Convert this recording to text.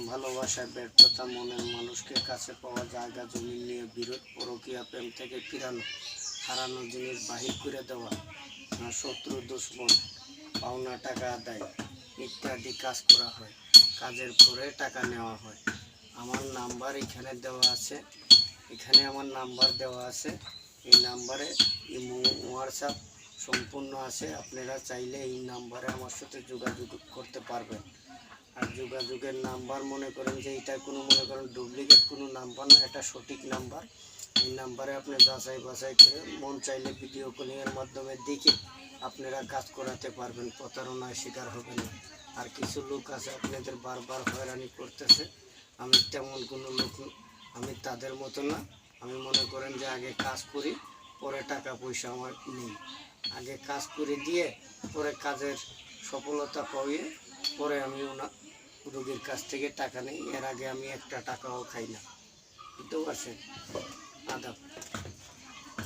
ভালোবাসায় ব্যর্থতা, মনের মানুষকে কাছে পাওয়া, জায়গা জমি নিয়ে বিরোধ, পরকীয়া, প্রেম থেকে ফিরানো, হারানো জিনিস বাহির করে দেওয়া, শত্রু দুশ্মন, পাওনা টাকা আদায় ইত্যাদি কাজ করা হয়। কাজের পরে টাকা নেওয়া হয়। আমার নাম্বার এখানে দেওয়া আছে, এখানে আমার নাম্বার দেওয়া আছে। এই নাম্বারে ইমো, হোয়াটসঅ্যাপ সম্পূর্ণ আছে। আপনারা চাইলে এই নাম্বারে আমার সাথে যোগাযোগ করতে পারবেন। আর যোগাযোগের নাম্বার মনে করেন যে এটা কোনো মনে করেন ডুপ্লিকেট কোনো নাম্বার না, এটা সঠিক নাম্বার। এই নাম্বারে আপনি যাচাই বাছাই করে মন চাইলে ভিডিও কলিংয়ের মাধ্যমে দেখে আপনারা কাজ করাতে পারবেন, প্রতারণার শিকার হবেন না। আর কিছু লোক আছে আপনাদের বারবার হয়রানি করতেছে, আমি তেমন কোনো লোক, আমি তাদের মতো না। আমি মনে করেন যে আগে কাজ করি, পরে টাকা পয়সা আমার নেই। আগে কাজ করে দিয়ে পরে কাজের সফলতা পাইয়ে পরে আমি রোগীর কাছ থেকে টাকা নেই। এর আগে আমি একটা টাকাও খাই না। বুঝতে পারছেন? আদাব।